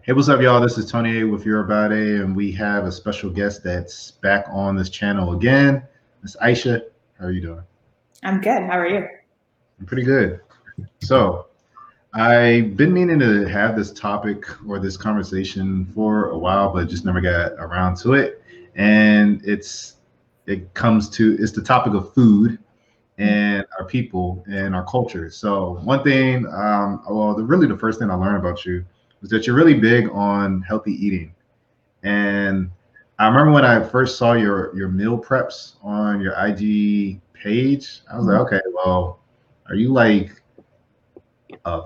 Hey, what's up, y'all? This is Tony with YORUBADE, and we have a special guest that's back on this channel again. It's Aisha. How are you doing? I'm good. How are you? I'm pretty good. So, I've been meaning to have this topic or this conversation for a while, but just never got around to it. And it's the topic of food and our people and our culture. So, one thing, really the first thing I learned about you was that you're really big on healthy eating. And I remember when I first saw your meal preps on your IG page, I was like, okay, well, are you like a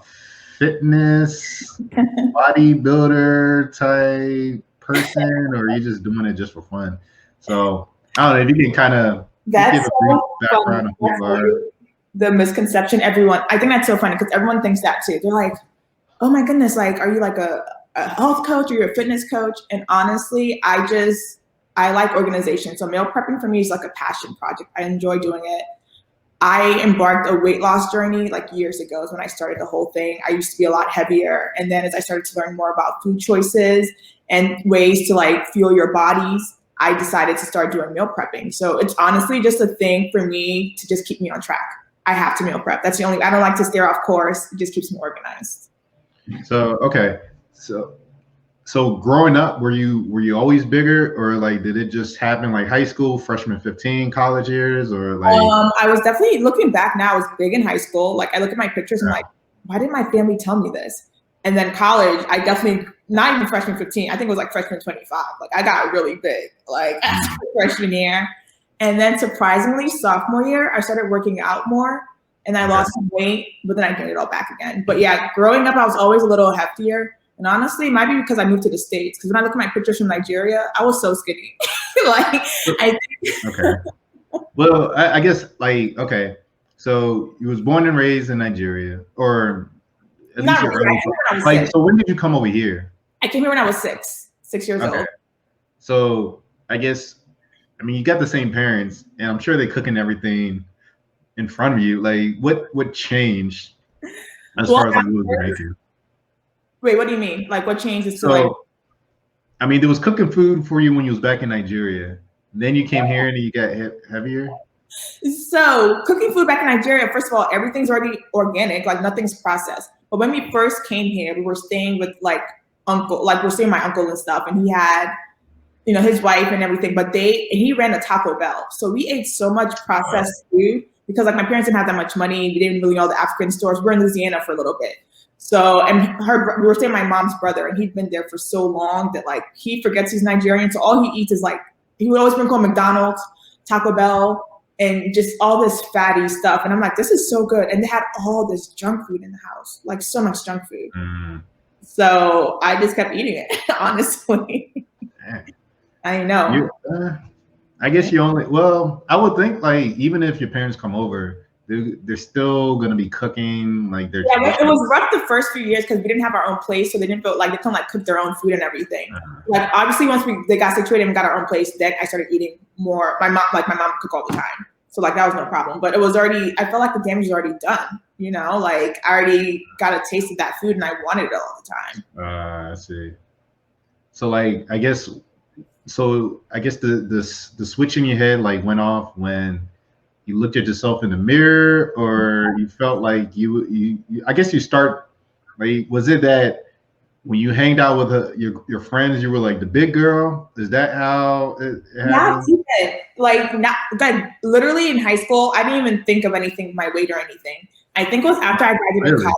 fitness bodybuilder type person, or are you just doing it just for fun? So I don't know if you can kind of just give That's a brief so background funny. of who you are. The misconception. I think that's so funny because everyone thinks that too. They're like, "Oh my goodness, like, are you like a health coach or you're a fitness coach?" And honestly, I like organization. So meal prepping for me is like a passion project. I enjoy doing it. I embarked a weight loss journey like years ago is when I started the whole thing. I used to be a lot heavier. And then as I started to learn more about food choices and ways to like fuel your bodies, I decided to start doing meal prepping. So it's honestly just a thing for me to just keep me on track. I have to meal prep. That's the only, I don't like to steer off course. It just keeps me organized. So okay, so so growing up, were you always bigger, or like did it just happen like high school, freshman 15, college years, or like I was definitely looking back now, I was big in high school. Like I look at my pictures and like, why didn't my family tell me this? And then college, I definitely, not even freshman 15, I think it was like freshman 25. Like I got really big, like after freshman year. And then surprisingly, sophomore year, I started working out more and I lost some weight, but then I gained it all back again. But yeah, growing up, I was always a little heftier. And honestly, it might be because I moved to the States. Because when I look at my pictures from Nigeria, I was so skinny. like I okay. Well, I guess like okay. So you was born and raised in Nigeria, or at least not your really. I early. came here when I was Like, six. so when did you come over here? I came here when I was 6 years Okay. old. So I guess I mean you got the same parents, and I'm sure they cooking everything in front of you. Like, what changed as Well, far as like what was making? wait, what do you mean? Like what changes to like? So I mean, there was cooking food for you when you was back in Nigeria. Then you came here and you got heavier. So cooking food back in Nigeria, first of all, everything's already organic, like nothing's processed. But when we first came here, we were staying with like we're staying with my uncle and stuff, and he had, his wife and everything. But he ran a Taco Bell, so we ate so much processed food because like my parents didn't have that much money. We didn't really know the African stores. We were in Louisiana for a little bit. So, and we were staying with my mom's brother, and he'd been there for so long that like he forgets he's Nigerian. So all he eats is like, he would always bring home McDonald's, Taco Bell, and just all this fatty stuff. And I'm like, this is so good. And they had all this junk food in the house, like so much junk food. Mm. So I just kept eating it, honestly. I know. I guess you only, well, I would think like even if your parents come over, they're still gonna be cooking like their Yeah, it was rough the first few years because we didn't have our own place, so they didn't feel like they couldn't like cook their own food and everything. Like obviously once they got situated and got our own place, then I started eating more. My mom would cook all the time, so like that was no problem. But it was already, I felt like the damage was already done. Like I already got a taste of that food and I wanted it all the time. I see. So like I guess the switch in your head like went off when you looked at yourself in the mirror, or you felt like you I guess you start like, was it that when you hanged out with your friends you were like the big girl? Is that how it happened? Like literally in high school, I didn't even think of anything, my weight or anything. I think it was after I graduated college.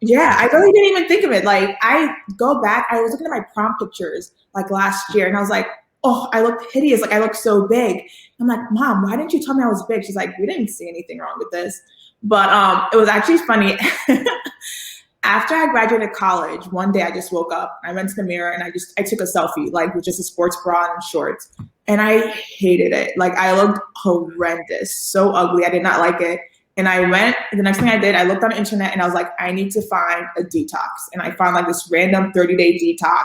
Yeah, I really didn't even think of it. Like I go back, I was looking at my prom pictures like last year and I was like, oh, I look hideous. Like I look so big. I'm like, Mom, why didn't you tell me I was big? She's like, we didn't see anything wrong with this. But it was actually funny. After I graduated college, one day I just woke up, I went to the mirror and I took a selfie, like with just a sports bra and shorts. And I hated it. Like I looked horrendous, so ugly. I did not like it. And the next thing I did, I looked on the internet and I was like, I need to find a detox. And I found like this random 30-day detox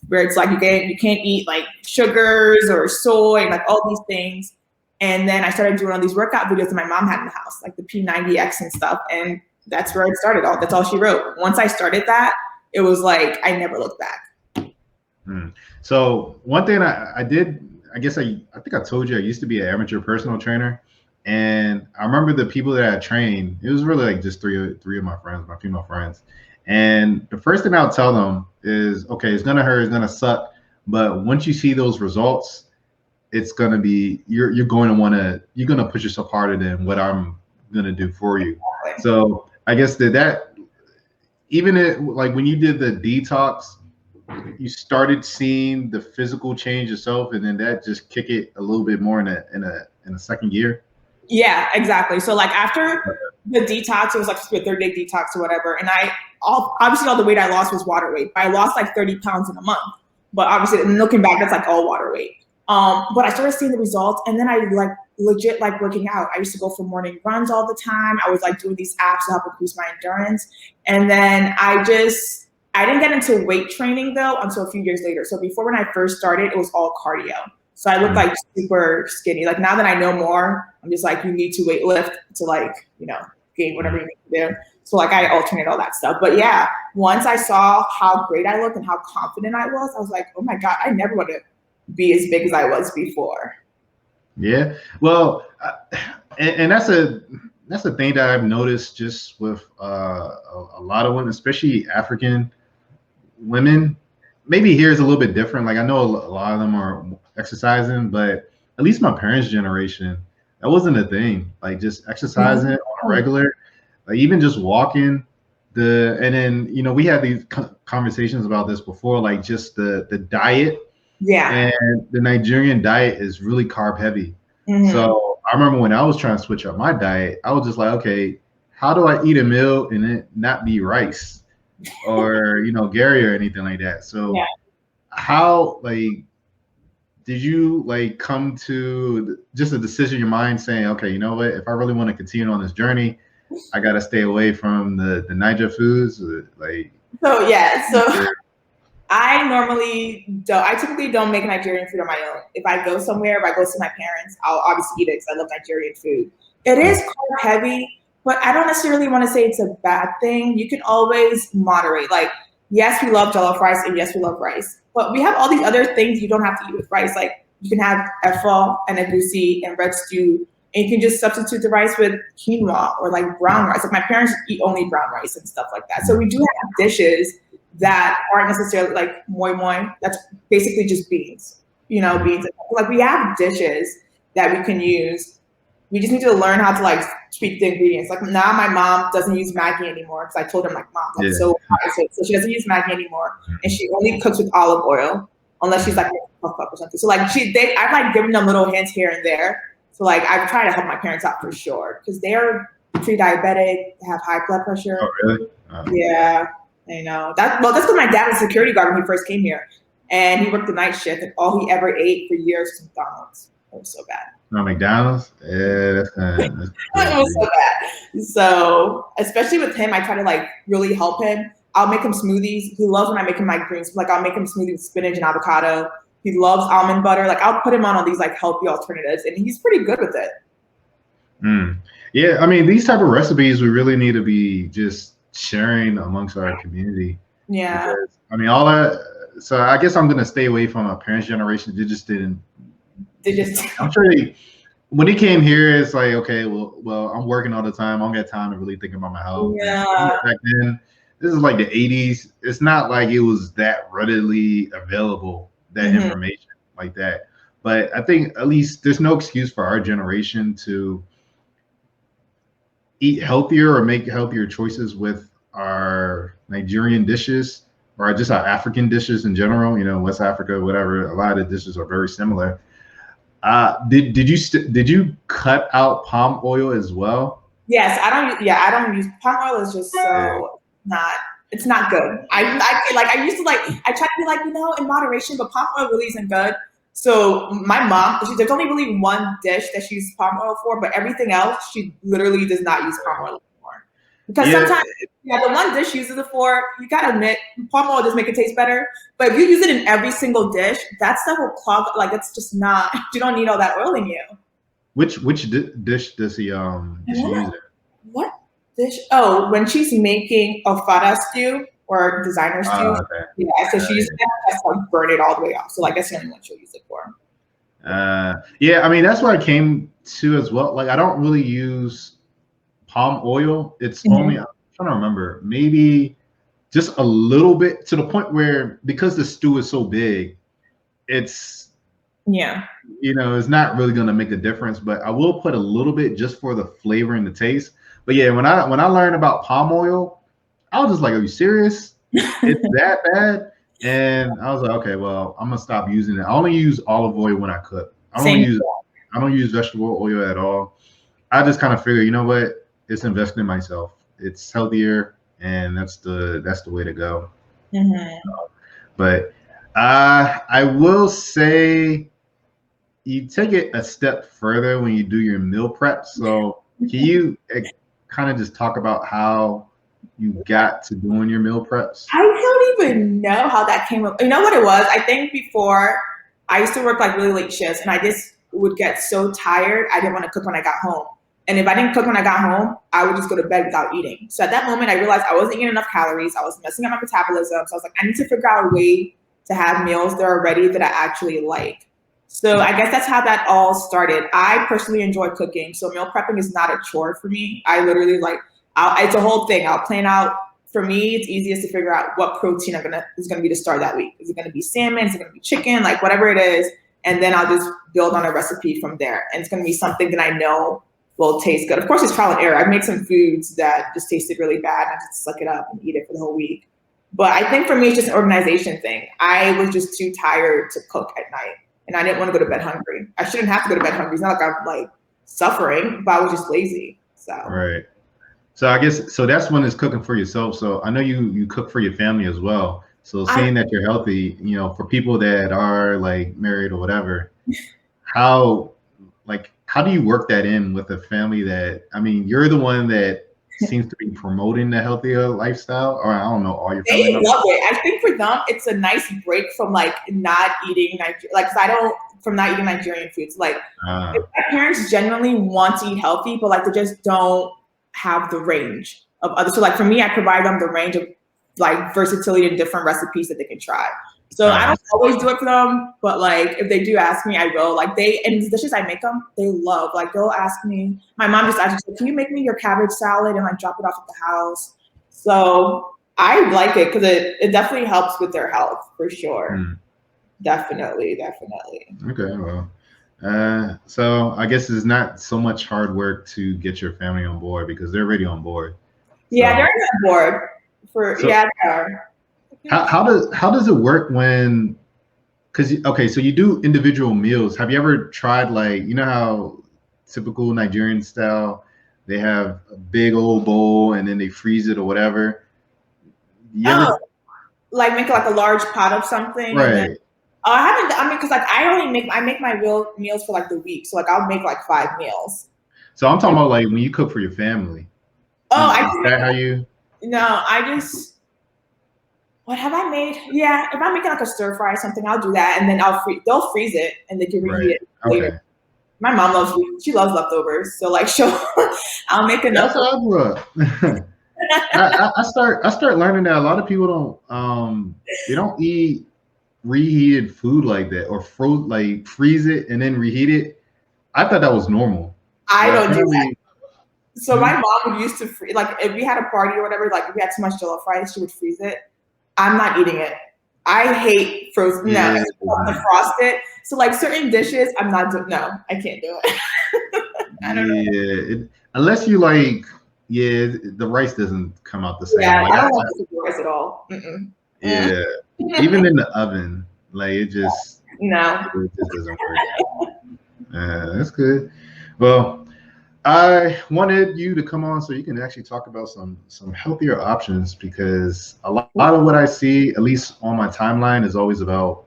where it's like you can't eat like sugars or soy and like all these things. And then I started doing all these workout videos that my mom had in the house, like the P90X and stuff. And that's where it started. That's all she wrote. Once I started that, it was like I never looked back. So one thing I did, I guess I think I told you I used to be an amateur personal trainer, and I remember the people that I trained. It was really like just three of my friends, my female friends, and the first thing I'll tell them is, okay, it's gonna hurt, it's gonna suck, but once you see those results, it's gonna be you're going to want to you're gonna push yourself harder than what I'm gonna do for you. So I guess that even like when you did the detox, you started seeing the physical change yourself, and then that just kick it a little bit more in a second year. Yeah, exactly. So like after the detox, it was like a 30-day detox or whatever, and obviously all the weight I lost was water weight. I lost like 30 pounds in a month, but obviously looking back, that's like all water weight. But I started seeing the results, and then I like legit like working out. I used to go for morning runs all the time. I was like doing these apps to help increase my endurance, and then I didn't get into weight training though until a few years later. So before, when I first started, it was all cardio. So I looked like super skinny. Like now that I know more, I'm just like, you need to weight lift to like, gain whatever you need to do. So like I alternate all that stuff. But yeah, once I saw how great I looked and how confident I was like, oh my God, I never want to be as big as I was before. Yeah. Well, and that's a thing that I've noticed just with a lot of women, especially African women. Maybe here is a little bit different. Like I know a lot of them are exercising, but at least my parents' generation, that wasn't a thing. Like just exercising on a regular, like even just walking. And then we had these conversations about this before, like just the diet. Yeah. And the Nigerian diet is really carb heavy. So I remember when I was trying to switch up my diet, I was just like, okay, how do I eat a meal and it not be rice or Gary or anything like that? So how did you come to just a decision in your mind saying, okay, you know what, if I really want to continue on this journey, I got to stay away from the Niger foods? So I typically don't make Nigerian food on my own. If I go somewhere, if I go see my parents, I'll obviously eat it because I love Nigerian food. It is carb heavy, but I don't necessarily want to say it's a bad thing. You can always moderate. Like, yes, we love jollof rice, and yes, we love rice. But we have all these other things you don't have to eat with rice. Like, you can have efo and egusi and red stew, and you can just substitute the rice with quinoa or like brown rice. Like, my parents eat only brown rice and stuff like that. So we do have dishes that aren't necessarily like moi moi. That's basically just beans, beans. Like we have dishes that we can use. We just need to learn how to like tweak the ingredients. Like now my mom doesn't use Maggi anymore because I told her, like, Mom, that's so hard. So she doesn't use Maggi anymore, and she only cooks with olive oil unless she's like puff up or something. So like I've like given them little hints here and there. So like I've tried to help my parents out for sure because they're pre-diabetic, have high blood pressure. Oh really? Yeah. I know that's because my dad was a security guard when he first came here, and he worked the night shift, and all he ever ate for years was McDonald's. It was so bad. No, McDonald's? Yeah, that's it was so bad. So especially with him, I try to like really help him. I'll make him smoothies. He loves when I make him my greens. Like I'll make him smoothies with spinach and avocado. He loves almond butter. Like I'll put him on all these like healthy alternatives, and he's pretty good with it. Yeah, I mean, these type of recipes we really need to be just sharing amongst our community. Yeah. Because, I mean, so I guess I'm gonna stay away from my parents' generation. They just didn't. I'm sure when he came here, it's like, okay, well, I'm working all the time. I don't get time to really think about my health. Yeah. Back then, this is like the 80s. It's not like it was that readily available, that information like that. But I think at least there's no excuse for our generation to eat healthier or make healthier choices with our Nigerian dishes or just our African dishes in general. West Africa, whatever. A lot of the dishes are very similar. Did you cut out palm oil as well? Yes, I don't use palm oil. Is just so it's not good. I used to I try to be like, in moderation, but palm oil really isn't good. So my mom, there's only really one dish that she uses palm oil for, but everything else, she literally does not use palm oil anymore. Because sometimes, the one dish she uses it for, you gotta admit, palm oil does make it taste better. But if you use it in every single dish, that stuff will clog. Like it's just not. You don't need all that oil in you. Which dish does she use it? What dish? Oh, when she's making ofada stew, or designers too. Okay. Yeah, so she uses that to like burn it all the way off. So like that's the only one she'll use it for. Yeah, I mean that's what I came to as well. Like I don't really use palm oil. It's only I'm trying to remember, maybe just a little bit to the point where because the stew is so big, it's it's not really gonna make a difference. But I will put a little bit just for the flavor and the taste. But yeah, when I learned about palm oil, I was just like, "Are you serious? It's that bad?" And I was like, "Okay, well, I'm gonna stop using it. I only use olive oil when I cook. I don't use vegetable oil at all. I just kind of figure, you know what? It's investing in myself. It's healthier, and that's the way to go." But I will say you take it a step further when you do your meal prep. So can you kind of just talk about how you got to doing your meal preps? I don't even know how that came up. You know what it was? I think before I used to work like really late shifts, and I just would get so tired. I didn't want to cook when I got home. And if I didn't cook when I got home, I would just go to bed without eating. So at that moment, I realized I wasn't eating enough calories. I was messing up my metabolism. So I was like, I need to figure out a way to have meals that are ready that I actually like. So I guess that's how that all started. I personally enjoy cooking. So meal prepping is not a chore for me. I literally it's a whole thing. I'll plan out. For me, it's easiest to figure out what protein is gonna be to start that week. Is it gonna be salmon? Is it gonna be chicken? Like whatever it is. And then I'll just build on a recipe from there. And it's gonna be something that I know will taste good. Of course, it's trial and error. I've made some foods that just tasted really bad. I just suck it up and eat it for the whole week. But I think for me, it's just an organization thing. I was just too tired to cook at night. And I didn't want to go to bed hungry. I shouldn't have to go to bed hungry. It's not like I'm like suffering, but I was just lazy. So right. So I guess that's when it's cooking for yourself. So I know you cook for your family as well. So seeing that you're healthy, for people that are like married or whatever, how do you work that in with a family that, I mean, you're the one that seems to be promoting the healthier lifestyle, or I don't know, all your family members? They love it. I think for them, it's a nice break from like not eating from not eating Nigerian foods. Like my parents genuinely want to eat healthy, but like they just don't have the range of others. So like for me, I provide them the range of like versatility and different recipes that they can try. So I don't always do it for them, but like if they do ask me, I will. Like and the dishes I make them, they love. Like they'll ask me. My mom just asked me, "Can you make me your cabbage salad and like drop it off at the house?" So I like it because it definitely helps with their health for sure. Definitely. Okay, well, so I guess it's not so much hard work to get your family on board because they're already on board. Yeah, they're on board. They are. How does it work when? So you do individual meals. Have you ever tried how typical Nigerian style, they have a big old bowl and then they freeze it or whatever? Like make like a large pot of something. Right. I haven't. I mean, because like I make my real meals for like the week, so like I'll make like 5 meals. So I'm talking about like when you cook for your family. Is that how you? No, I just. What have I made? Yeah, if I'm making like a stir fry or something, I'll do that, and then they'll freeze it, and they can reheat it later. Okay. My mom loves leftovers, so like I'll make enough. That's how I grew up. I start learning that a lot of people they don't eat reheated food like that, or freeze it and then reheat it. I thought that was normal. I don't do that. So my mom would used to like if we had a party or whatever, like if we had too much jollof rice, she would freeze it. I'm not eating it. I hate frozen. No, defrost it. So like certain dishes, I'm not doing. No, I can't do it. I don't know. Unless you the rice doesn't come out the same. Yeah, I don't like the rice at all. Yeah, even in the oven, it just it just doesn't work. That's good. Well, I wanted you to come on so you can actually talk about some healthier options, because a lot of what I see, at least on my timeline, is always about,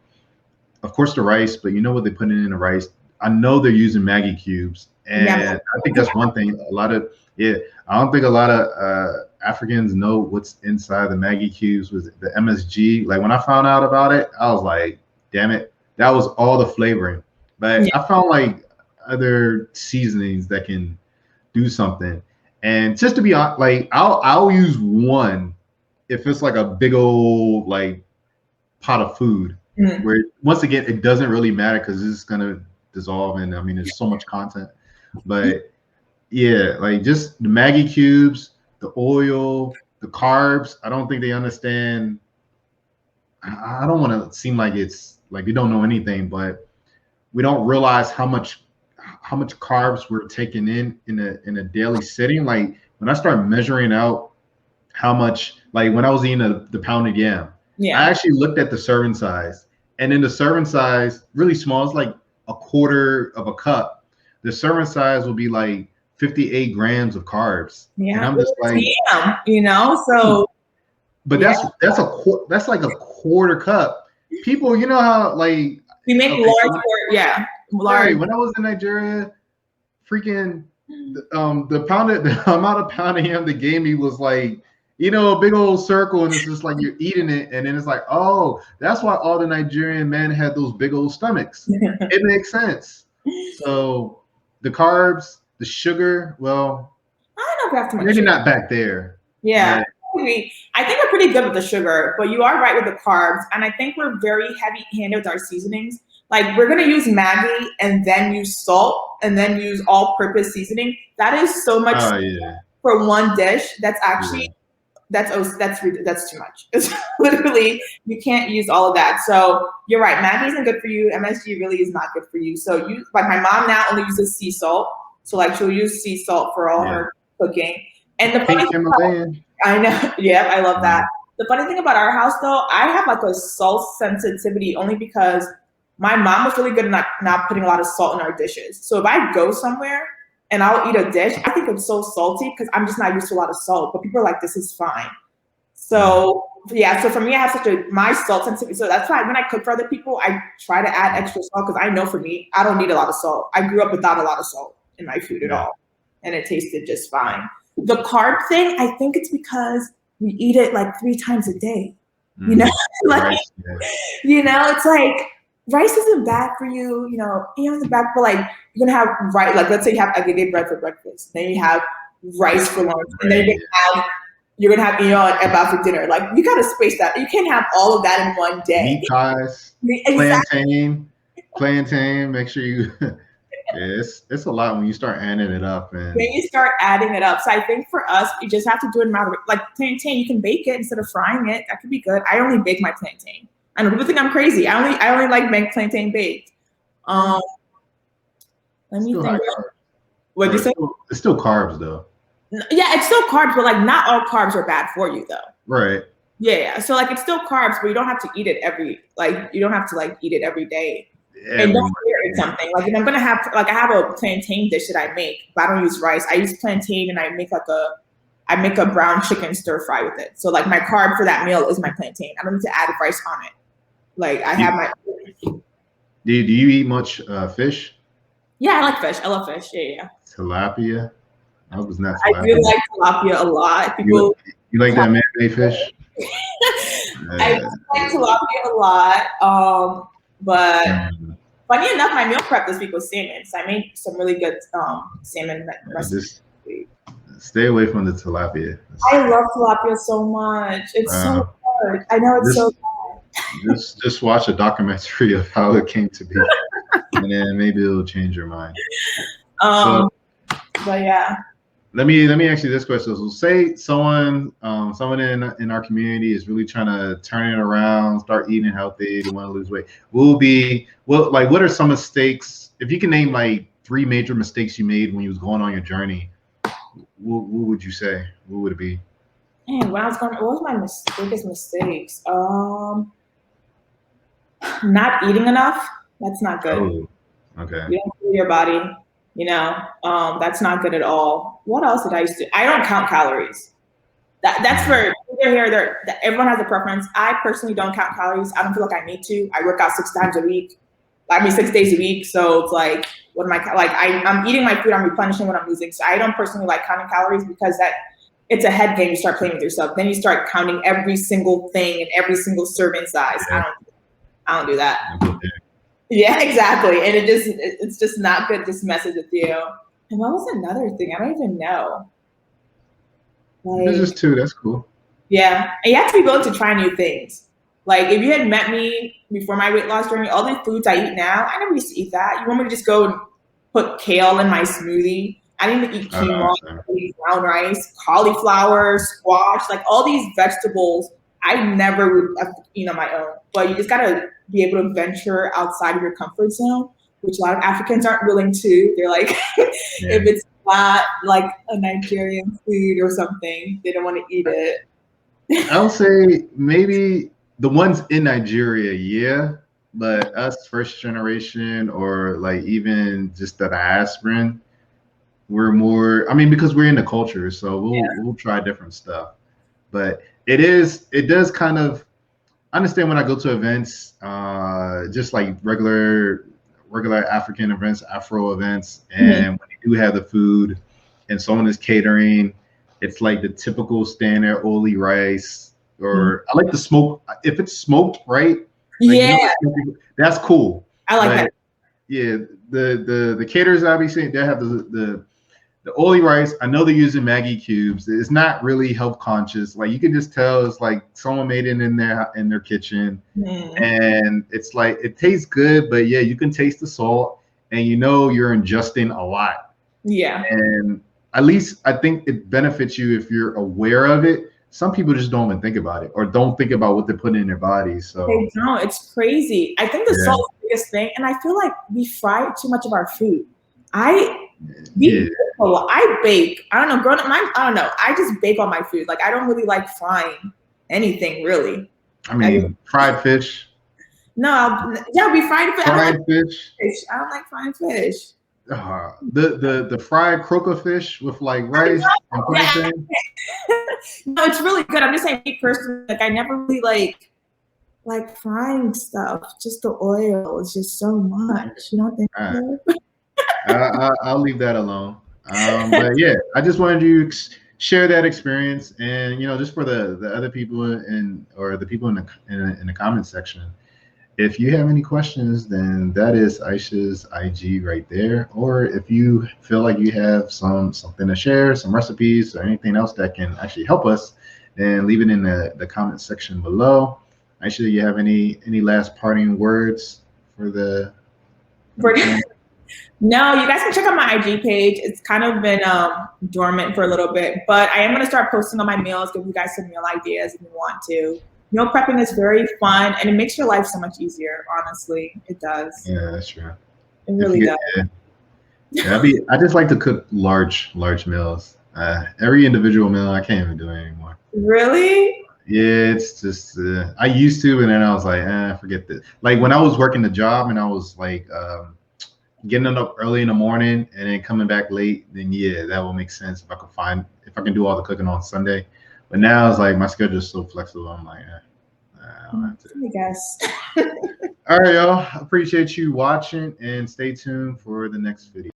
of course, the rice, but you know what they put in the rice. I know they're using Maggi cubes, and I think that's one thing. I don't think a lot of Africans know what's inside the Maggi cubes with the MSG. Like when I found out about it, I was like, damn it, that was all the flavoring. But I found like other seasonings that can do something. And just to be honest, I'll use one if it's like a big old like pot of food, where once again it doesn't really matter because it's gonna dissolve, and I mean there's so much content. But yeah, like just the Maggie cubes, the oil, the carbs. I don't think they understand. I don't want to seem like it's like we don't know anything, but we don't realize how much carbs we're taking in a daily sitting. Like when I start measuring out how much, like when I was eating the pounded yam, I actually looked at the serving size, and in the serving size, really small, it's like a quarter of a cup. The serving size will be like 58 grams of carbs, and I'm just like, so. But that's like a quarter cup. People, you know how like we make large. Large. When I was in Nigeria, freaking the amount of pounded yam they gave me was like, a big old circle, and it's just like you're eating it, and then it's like, oh, that's why all the Nigerian men had those big old stomachs. It makes sense. So the carbs, the sugar, well, I don't know if we have too much maybe sugar. Not back there. Yeah. I think we're pretty good with the sugar, but you are right with the carbs. And I think we're very heavy-handed with our seasonings. Like we're going to use Maggi and then use salt and then use all-purpose seasoning. That is so much for one dish. That's actually, that's too much. It's literally, you can't use all of that. So you're right. Maggi isn't good for you. MSG really is not good for you. So like my mom now only uses sea salt. So like she'll use sea salt for all her cooking. And the funny thing I know. Yeah, I love that. The funny thing about our house, though, I have like a salt sensitivity only because my mom was really good at not putting a lot of salt in our dishes. So if I go somewhere and I'll eat a dish, I think it's so salty because I'm just not used to a lot of salt. But people are like, this is fine. So so for me, I have my salt sensitivity. So that's why when I cook for other people, I try to add extra salt because I know for me, I don't need a lot of salt. I grew up without a lot of salt in my food at all. And it tasted just fine. The carb thing, I think it's because we eat it like 3 times a day. Like, it's like rice isn't bad for you. It's bad for like you're gonna have rice. Like let's say you have aggregate bread for breakfast, then you have rice for lunch, and then you're gonna have about for dinner. Like you gotta space that. You can't have all of that in one day. Meat pies, plantain. Make sure you. It's a lot when you start adding it up. And when you start adding it up. So I think for us, you just have to do it in moderate. Like plantain, you can bake it instead of frying it. That could be good. I only bake my plantain. I know people think I'm crazy. I only like make plantain baked. Let me think. What did you say? It's still carbs though. Yeah, it's still carbs, but like not all carbs are bad for you though. Right. Yeah. So like it's still carbs, but you don't have to eat it every day. And don't eat something. Like if I'm gonna have I have a plantain dish that I make, but I don't use rice. I use plantain and I make a brown chicken stir fry with it. So like my carb for that meal is my plantain. I don't need to add rice on it. Like I have my. Do you eat much fish? Yeah, I like fish. I love fish. Yeah. Tilapia. I was not. Tilapia. I do like tilapia a lot. People. You like that man-made fish? I like tilapia a lot. But funny enough, my meal prep this week was salmon. So I made some really good salmon recipes. Stay away from the tilapia. I love tilapia so much. It's so good. I know it's so good. Just watch a documentary of how it came to be, and then maybe it'll change your mind. But yeah. Let me ask you this question. So say someone in our community is really trying to turn it around, start eating healthy, they want to lose weight. What are some mistakes? If you can name like 3 major mistakes you made when you was going on your journey, what would you say? What would it be? Man, what was my biggest mistakes? Not eating enough. That's not good. Oh, okay. You don't feed your body. That's not good at all. What else did I used to? I don't count calories. That's for everyone has a preference. I personally don't count calories. I don't feel like I need to. I work out 6 times a week. 6 days a week. So it's like, what am I like? I'm eating my food. I'm replenishing what I'm losing. So I don't personally like counting calories because it's a head game. You start playing with yourself. Then you start counting every single thing and every single serving size. Yeah. I don't do that. Yeah, exactly. And it's just not good. Just messes with you. And what was another thing? I don't even know. This is 2. That's cool. Yeah, and you have to be willing to try new things. Like if you had met me before my weight loss journey, all the foods I eat now, I never used to eat that. You want me to just go and put kale in my smoothie? I didn't even eat quinoa, brown rice, cauliflower, squash, like all these vegetables. I never would have eaten on my own. But you just gotta be able to venture outside of your comfort zone, which a lot of Africans aren't willing to. They're like, if it's not like a Nigerian food or something, they don't want to eat it. I'll say maybe the ones in Nigeria, yeah, but us first generation or like even just the diasporan, we're more. I mean, because we're in the culture, so we'll try different stuff. But it does kind of. I understand when I go to events, just like regular African events, Afro events, and when you do have the food, and someone is catering, it's like the typical standard oily rice, or I like the smoke. If it's smoked right, like, that's cool. I like that. Yeah, the caterers I be seeing, they have the oily rice. I know they're using Maggi cubes. It's not really health conscious. Like you can just tell it's like someone made it in their kitchen, and it's like it tastes good, but yeah, you can taste the salt, and you know you're ingesting a lot. Yeah. And at least I think it benefits you if you're aware of it. Some people just don't even think about it or don't think about what they're putting in their bodies. So they don't. It's crazy. I think the salt is the biggest thing, and I feel like we fry too much of our food. I bake. I don't know. Growing up, I don't know. I just bake on my food. Like I don't really like frying anything, really. I mean, fried fish. No, we fried fish. Fried fish. I don't like frying fish. The fried croaker fish with like rice and plantain. No, it's really good. I'm just saying, me personally, like I never really like frying stuff. Just the oil. It's just so much. You don't think so? I'll leave that alone. But yeah, I just wanted to share that experience, and just for the other people or the people in the comment section. If you have any questions, then that is Aisha's IG right there. Or if you feel like you have something to share, some recipes or anything else that can actually help us, then leave it in the comment section below. Aisha, do you have any last parting words for the? No, you guys can check out my IG page. It's kind of been dormant for a little bit, but I am going to start posting on my meals, give you guys some meal ideas if you want to. Meal prepping is very fun, and it makes your life so much easier. Honestly, it does. Yeah, that's true. It really does. Yeah, I just like to cook large meals. Every individual meal, I can't even do it anymore. Really? Yeah, it's just I used to, and then I was like, forget this. Like when I was working the job, and I was like getting up early in the morning and then coming back late, then yeah, that will make sense if I can do all the cooking on Sunday. But now it's like my schedule is so flexible. I'm like, I don't have to. I guess. All right, y'all. Appreciate you watching, and stay tuned for the next video.